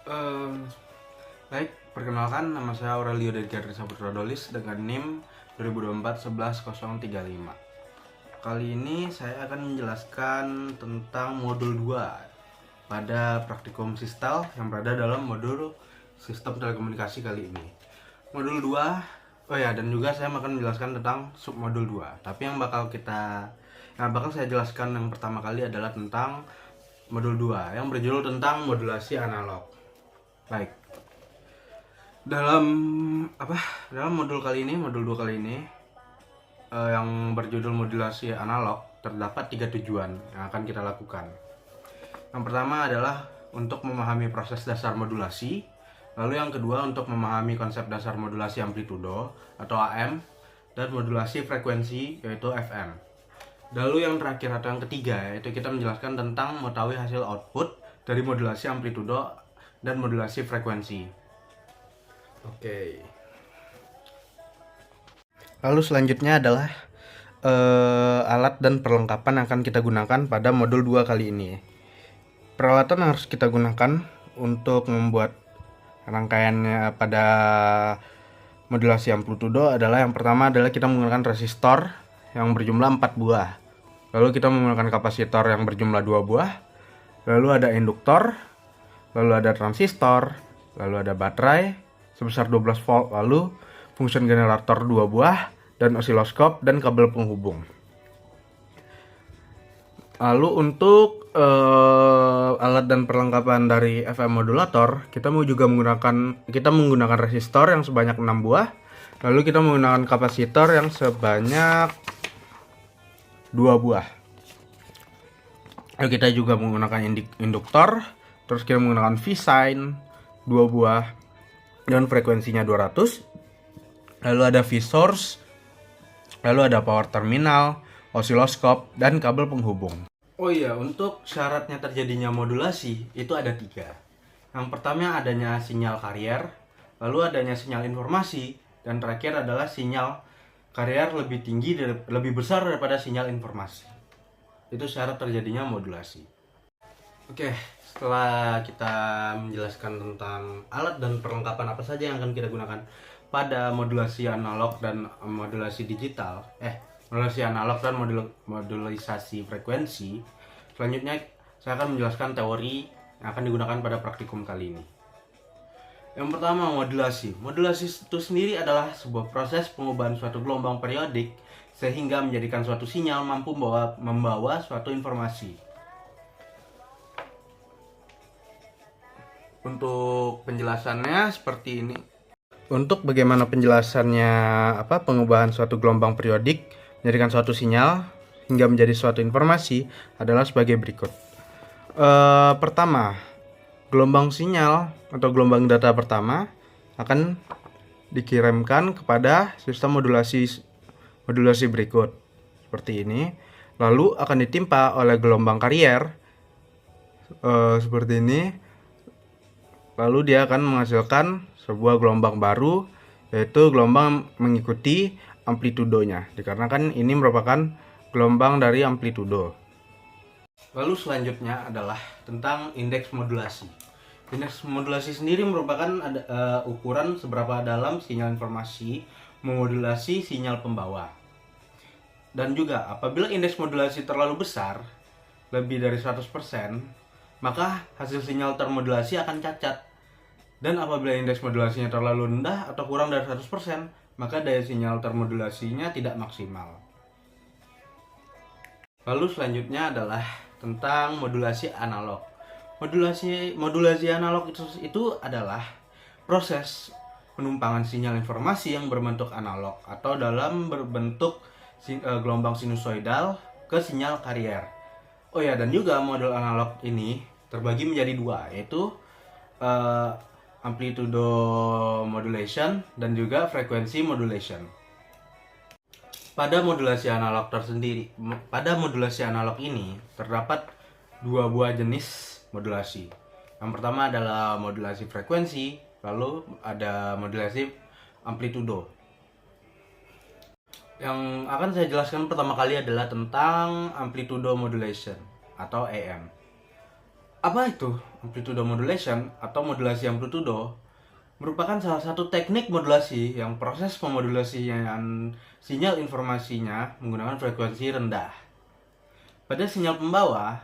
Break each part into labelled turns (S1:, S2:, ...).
S1: Ehm, Baik, perkenalkan nama saya Aurelio dari Gadri Saputra Dolis dengan NIM 2024-11035. Kali ini saya akan menjelaskan tentang modul 2 pada praktikum Sistel yang berada dalam modul Sistem Telekomunikasi kali ini. Modul 2, oh ya, dan juga saya akan menjelaskan tentang submodul 2. Tapi yang bakal saya jelaskan yang pertama kali adalah tentang modul 2 yang berjudul tentang modulasi analog. Baik. Dalam apa? Dalam modul 2 kali ini yang berjudul modulasi analog terdapat 3 tujuan yang akan kita lakukan. Yang pertama adalah untuk memahami proses dasar modulasi, lalu yang kedua untuk memahami konsep dasar modulasi amplitudo atau AM dan modulasi frekuensi yaitu FM. Lalu yang terakhir atau yang ketiga yaitu kita menjelaskan tentang mengetahui hasil output dari modulasi amplitudo dan modulasi frekuensi. Oke. Lalu selanjutnya adalah alat dan perlengkapan yang akan kita gunakan pada modul 2 kali ini. Peralatan yang harus kita gunakan untuk membuat rangkaiannya pada modulasi amplitudo adalah yang pertama adalah kita menggunakan resistor yang berjumlah 4 buah. Lalu kita menggunakan kapasitor yang berjumlah 2 buah. Lalu ada induktor, lalu ada transistor, lalu ada baterai sebesar 12 volt, lalu function generator 2 buah, dan osiloskop dan kabel penghubung. Lalu untuk alat dan perlengkapan dari FM modulator, kita menggunakan resistor yang sebanyak 6 buah, lalu kita menggunakan kapasitor yang sebanyak 2 buah. Lalu kita juga menggunakan induktor, terus kita menggunakan V-sine 2 buah dan frekuensinya 200. Lalu ada V-source, lalu ada power terminal, osiloskop, dan kabel penghubung. Oh iya, untuk syaratnya terjadinya modulasi itu ada 3. Yang pertama adanya sinyal karier, lalu adanya sinyal informasi, dan terakhir adalah sinyal karier lebih besar daripada sinyal informasi. Itu syarat terjadinya modulasi. Oke, setelah kita menjelaskan tentang alat dan perlengkapan apa saja yang akan kita gunakan pada modulasi analog dan modulasi digital, modulasi analog dan modulisasi frekuensi, selanjutnya saya akan menjelaskan teori yang akan digunakan pada praktikum kali ini. Yang pertama, modulasi. Modulasi itu sendiri adalah sebuah proses pengubahan suatu gelombang periodik sehingga menjadikan suatu sinyal mampu membawa suatu informasi. Untuk penjelasannya seperti ini. Untuk bagaimana penjelasannya pengubahan suatu gelombang periodik menjadikan suatu sinyal hingga menjadi suatu informasi adalah sebagai berikut. Pertama, gelombang sinyal atau gelombang data pertama akan dikirimkan kepada sistem modulasi berikut seperti ini, lalu akan ditimpa oleh gelombang karier seperti ini, lalu dia akan menghasilkan sebuah gelombang baru, yaitu gelombang mengikuti amplitudonya, dikarenakan ini merupakan gelombang dari amplitudo. Lalu selanjutnya adalah tentang indeks modulasi. Indeks modulasi sendiri merupakan ukuran seberapa dalam sinyal informasi memodulasi sinyal pembawa. Dan juga apabila indeks modulasi terlalu besar, lebih dari 100%, maka hasil sinyal termodulasi akan cacat. Dan apabila indeks modulasinya terlalu rendah atau kurang dari 100%, maka daya sinyal termodulasinya tidak maksimal. Lalu selanjutnya adalah tentang modulasi analog. Modulasi analog itu adalah proses penumpangan sinyal informasi yang berbentuk analog atau dalam berbentuk gelombang sinusoidal ke sinyal karier. Oh ya, dan juga model analog ini terbagi menjadi 2, yaitu amplitudo modulation dan juga frekuensi modulation. Pada modulasi analog ini terdapat 2 buah jenis modulasi. Yang pertama adalah modulasi frekuensi, lalu ada modulasi amplitudo. Yang akan saya jelaskan pertama kali adalah tentang amplitudo modulation atau AM. Apa itu amplitudo modulation atau modulasi amplitudo? Merupakan salah satu teknik modulasi yang proses pemodulasian sinyal informasinya menggunakan frekuensi rendah pada sinyal pembawa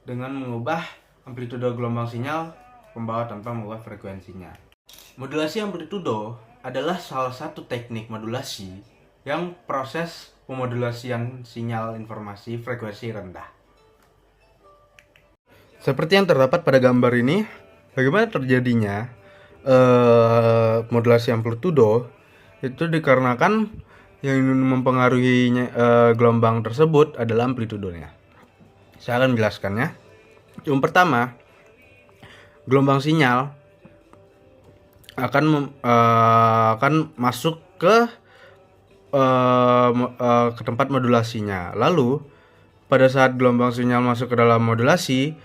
S1: dengan mengubah amplitudo gelombang sinyal pembawa tanpa mengubah frekuensinya. Modulasi amplitudo adalah salah satu teknik modulasi yang proses pemodulasian sinyal informasi frekuensi rendah. Seperti yang terdapat pada gambar ini, bagaimana terjadinya modulasi amplitudo itu dikarenakan yang mempengaruhi gelombang tersebut adalah amplitudonya. Saya akan menjelaskannya. Yang pertama, gelombang sinyal akan masuk ke tempat modulasinya. Lalu pada saat gelombang sinyal masuk ke dalam modulasi,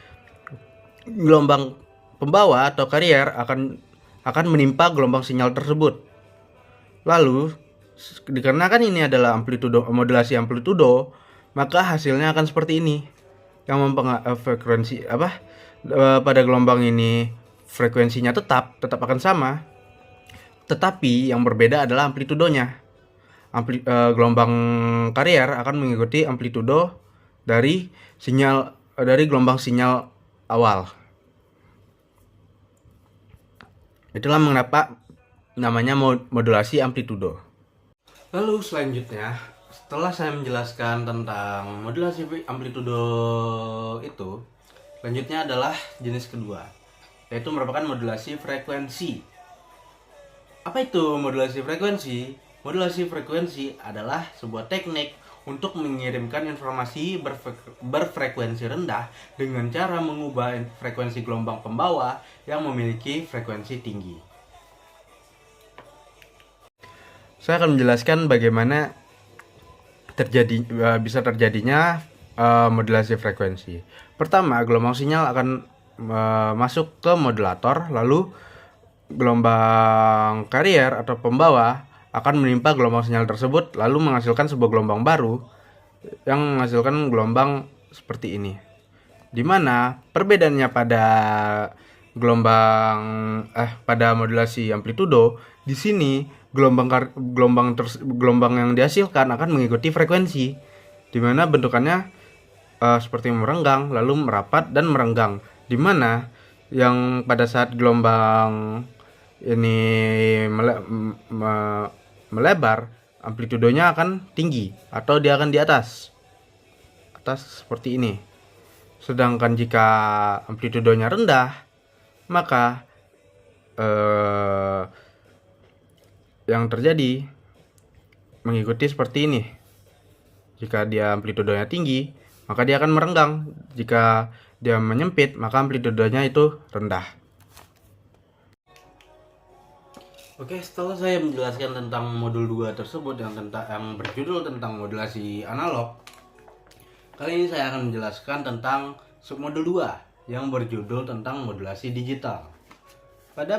S1: gelombang pembawa atau carrier akan menimpa gelombang sinyal tersebut. Lalu dikarenakan ini adalah modulasi amplitudo, maka hasilnya akan seperti ini. Yang frekuensi pada gelombang ini frekuensinya tetap akan sama, tetapi yang berbeda adalah amplitudonya. Gelombang carrier akan mengikuti amplitudo dari gelombang sinyal awal. Itulah mengapa namanya modulasi amplitudo. Lalu selanjutnya, setelah saya menjelaskan tentang modulasi amplitudo itu, selanjutnya adalah jenis kedua, yaitu merupakan modulasi frekuensi. Apa itu modulasi frekuensi? Modulasi frekuensi adalah sebuah teknik untuk mengirimkan informasi berfrekuensi rendah dengan cara mengubah frekuensi gelombang pembawa yang memiliki frekuensi tinggi. Saya akan menjelaskan bagaimana bisa terjadinya modulasi frekuensi. Pertama, gelombang sinyal akan masuk ke modulator, lalu gelombang carrier atau pembawa akan menimpa gelombang sinyal tersebut, lalu menghasilkan sebuah gelombang baru yang menghasilkan gelombang seperti ini. Dimana perbedaannya pada pada modulasi amplitudo, di sini gelombang yang dihasilkan akan mengikuti frekuensi, dimana bentukannya seperti merenggang, lalu merapat dan merenggang. Dimana yang pada saat gelombang ini melebar, amplitudonya akan tinggi atau dia akan di atas seperti ini. Sedangkan jika amplitudonya rendah, maka yang terjadi mengikuti seperti ini. Jika dia amplitudonya tinggi, maka dia akan merenggang. Jika dia menyempit, maka amplitudonya itu rendah. Oke, setelah saya menjelaskan tentang modul 2 tersebut yang berjudul tentang modulasi analog, kali ini saya akan menjelaskan tentang submodul 2 yang berjudul tentang modulasi digital. Pada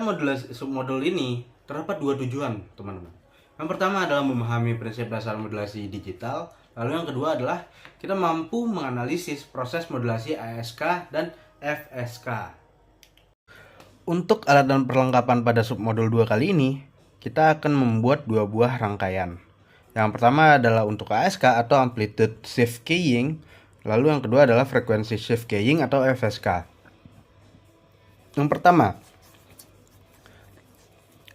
S1: submodul ini terdapat dua tujuan, teman-teman. Yang pertama adalah memahami prinsip dasar modulasi digital, lalu yang kedua adalah kita mampu menganalisis proses modulasi ASK dan FSK. Untuk alat dan perlengkapan pada submodul 2 kali ini, kita akan membuat dua buah rangkaian. Yang pertama adalah untuk ASK atau Amplitude Shift Keying, lalu yang kedua adalah Frequency Shift Keying atau FSK. Yang pertama,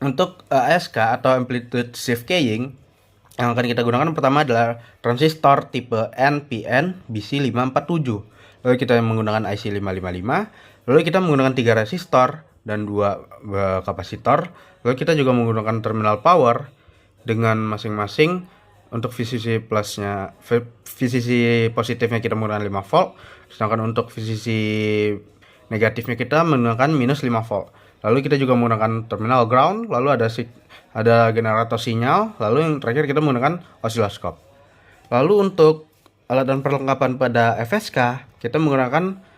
S1: untuk ASK atau Amplitude Shift Keying, yang akan kita gunakan pertama adalah transistor tipe NPN BC547. Lalu kita menggunakan IC 555, lalu kita menggunakan 3 resistor dan 2 kapasitor. Lalu kita juga menggunakan terminal power dengan masing-masing untuk VCC positifnya kita menggunakan 5 volt, sedangkan untuk VCC negatifnya kita menggunakan minus 5 volt. Lalu kita juga menggunakan terminal ground, lalu ada generator sinyal, lalu yang terakhir kita menggunakan osiloskop. Lalu untuk alat dan perlengkapan pada FSK, kita menggunakan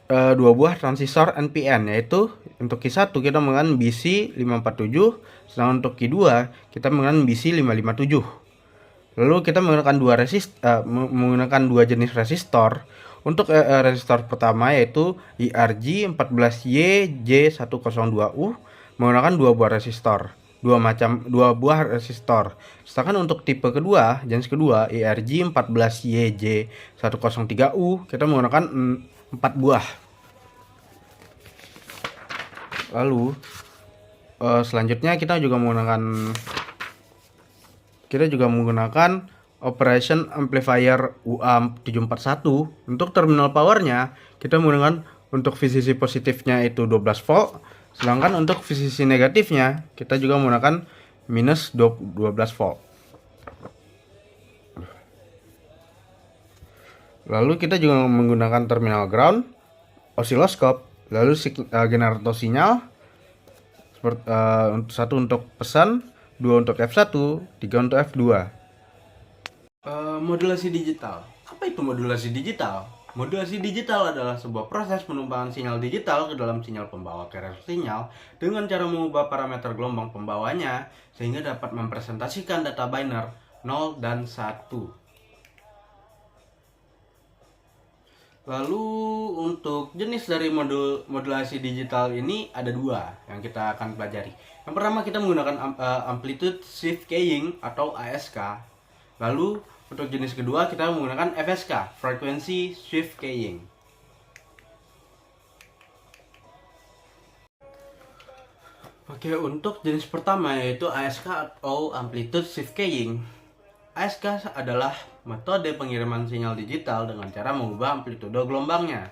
S1: dua buah transistor NPN, yaitu untuk Q1 kita menggunakan BC547, sedangkan untuk Q2 kita menggunakan BC557. Lalu kita menggunakan dua jenis resistor. Untuk resistor pertama yaitu IRG 14YJ102U menggunakan dua buah resistor, dua buah resistor. Sedangkan untuk tipe kedua, jenis kedua IRG 14YJ103U kita menggunakan 4 buah. Lalu selanjutnya kita juga menggunakan Operation Amplifier UA741. Untuk terminal powernya kita menggunakan untuk VCC positifnya itu 12 volt, sedangkan untuk VCC negatifnya kita juga menggunakan minus 12 volt. Lalu kita juga menggunakan terminal ground, osiloskop, lalu generator sinyal, satu untuk pesan, dua untuk F1, tiga untuk F2. Modulasi digital. Apa itu modulasi digital? Modulasi digital adalah sebuah proses penumpangan sinyal digital ke dalam sinyal pembawa carrier sinyal dengan cara mengubah parameter gelombang pembawanya sehingga dapat mempresentasikan data biner 0 dan 1. Lalu untuk jenis dari modulasi digital ini ada dua yang kita akan pelajari. Yang pertama kita menggunakan amplitude shift keying atau ASK. Lalu untuk jenis kedua kita menggunakan FSK, frequency shift keying. Oke, untuk jenis pertama yaitu ASK atau amplitude shift keying. ASK adalah metode pengiriman sinyal digital dengan cara mengubah amplitudo gelombangnya.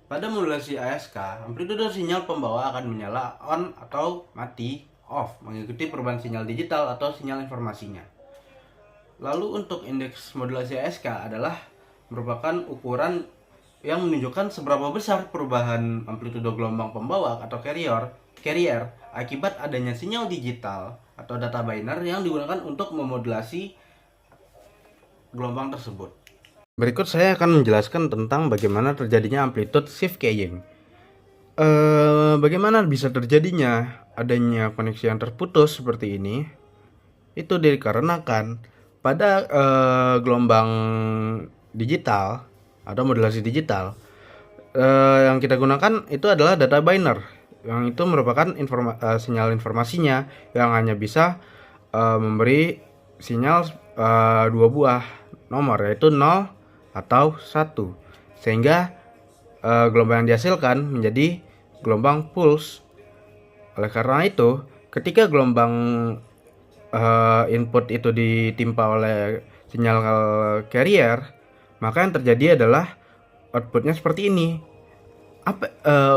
S1: Pada modulasi ASK, amplitudo sinyal pembawa akan menyala on atau mati off mengikuti perubahan sinyal digital atau sinyal informasinya. Lalu untuk indeks modulasi ASK adalah merupakan ukuran yang menunjukkan seberapa besar perubahan amplitudo gelombang pembawa atau carrier akibat adanya sinyal digital atau data biner yang digunakan untuk memodulasi gelombang tersebut. Berikut saya akan menjelaskan tentang bagaimana terjadinya amplitude shift keying. Bagaimana bisa terjadinya adanya koneksi yang terputus seperti ini? Itu dikarenakan pada gelombang digital atau modulasi digital yang kita gunakan itu adalah data biner, yang itu merupakan sinyal informasinya yang hanya bisa memberi sinyal dua buah nomor yaitu 0 atau 1, sehingga gelombang yang dihasilkan menjadi gelombang pulse. Oleh karena itu, ketika gelombang input itu ditimpa oleh sinyal carrier, maka yang terjadi adalah outputnya seperti ini.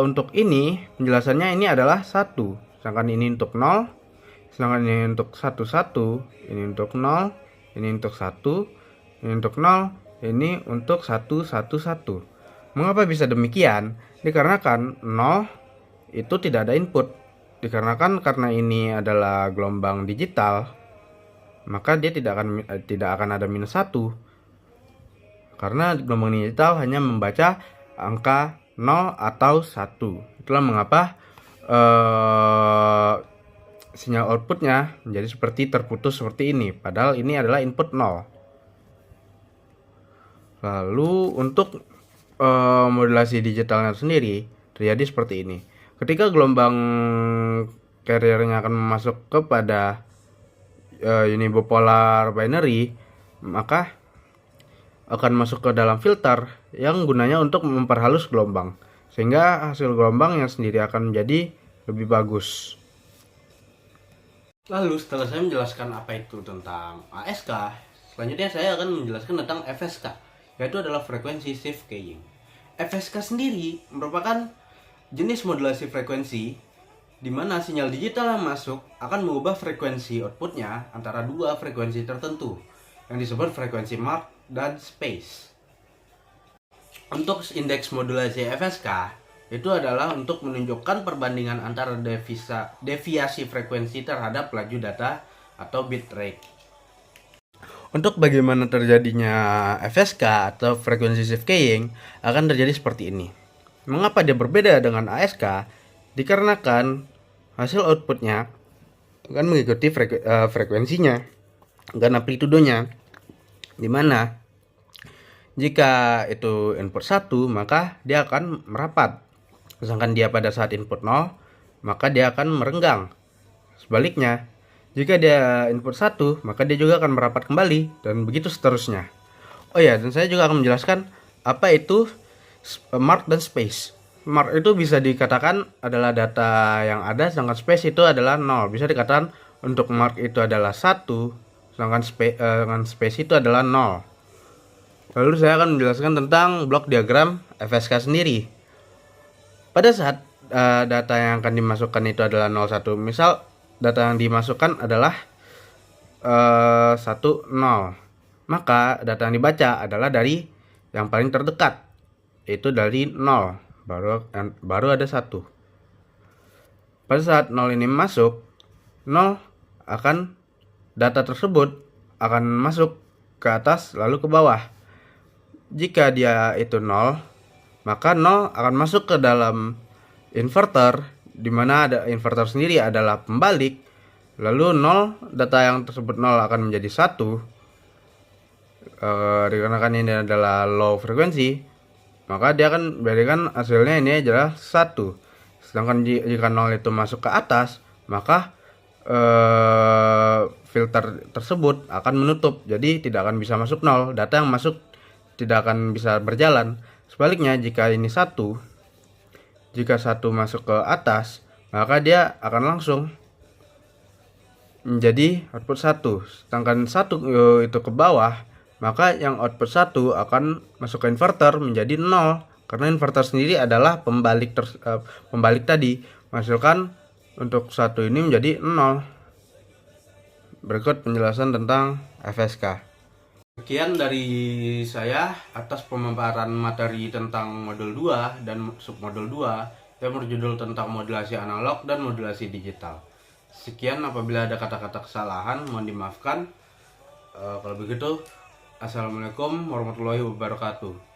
S1: Untuk ini penjelasannya ini adalah 1, sedangkan ini untuk 0, sedangkan ini untuk 1, 1, ini untuk 0, ini untuk 1, ini untuk 0, ini untuk 1, 1, 1. Mengapa bisa demikian? Dikarenakan 0 itu tidak ada input. Dikarenakan karena ini adalah gelombang digital, maka dia tidak akan ada minus 1. Karena gelombang digital hanya membaca angka 0 atau 1. Itulah mengapa sinyal outputnya menjadi seperti terputus seperti ini, padahal ini adalah input 0. Lalu untuk modulasi digitalnya sendiri terjadi seperti ini. Ketika gelombang carriernya akan masuk kepada unipolar binary, maka akan masuk ke dalam filter yang gunanya untuk memperhalus gelombang, sehingga hasil gelombang yang sendiri akan menjadi lebih bagus. Lalu setelah saya menjelaskan apa itu tentang ASK, selanjutnya saya akan menjelaskan tentang FSK, yaitu adalah frequency shift keying. FSK sendiri merupakan jenis modulasi frekuensi di mana sinyal digital yang masuk akan mengubah frekuensi outputnya antara dua frekuensi tertentu yang disebut frekuensi mark dan space. Untuk indeks modulasi FSK itu adalah untuk menunjukkan perbandingan antara deviasi frekuensi terhadap laju data atau bit rate. Untuk bagaimana terjadinya FSK atau frequency shift keying akan terjadi seperti ini. Mengapa dia berbeda dengan ASK? Dikarenakan hasil outputnya akan mengikuti frekuensinya dan amplitudonya, di mana Jika itu input 1, maka dia akan merapat. Sedangkan dia pada saat input 0, maka dia akan merenggang. Sebaliknya, jika dia input 1, maka dia juga akan merapat kembali, dan begitu seterusnya. Oh ya, dan saya juga akan menjelaskan apa itu mark dan space. Mark itu bisa dikatakan adalah data yang ada, sedangkan space itu adalah 0. Bisa dikatakan untuk mark itu adalah 1, sedangkan space itu adalah 0. Lalu saya akan menjelaskan tentang blok diagram FSK sendiri. Pada saat data yang akan dimasukkan itu adalah 0, 1. Misal data yang dimasukkan adalah 1, 0. Maka data yang dibaca adalah dari yang paling terdekat, yaitu dari 0. Baru ada 1. Pada saat 0 ini masuk, 0 akan data tersebut akan masuk ke atas lalu ke bawah. Jika dia itu 0, maka 0 akan masuk ke dalam inverter, di mana ada inverter sendiri adalah pembalik. Lalu 0, data yang tersebut 0 akan menjadi 1. Dikarenakan ini adalah low frekuensi, maka dia akan berikan hasilnya ini adalah 1. Sedangkan jika 0 itu masuk ke atas, maka filter tersebut akan menutup, jadi tidak akan bisa masuk 0. Data yang masuk tidak akan bisa berjalan. Sebaliknya, jika ini 1, jika 1 masuk ke atas, maka dia akan langsung menjadi output 1. Sedangkan 1 itu ke bawah, maka yang output 1 akan masuk ke inverter menjadi 0, karena inverter sendiri adalah pembalik tadi, menghasilkan untuk 1 ini menjadi 0. Berikut penjelasan tentang FSK. Sekian dari saya atas pemaparan materi tentang modul 2 dan submodul 2 yang berjudul tentang modulasi analog dan modulasi digital. Sekian, apabila ada kata-kata kesalahan mohon dimaafkan. Kalau begitu, assalamualaikum warahmatullahi wabarakatuh.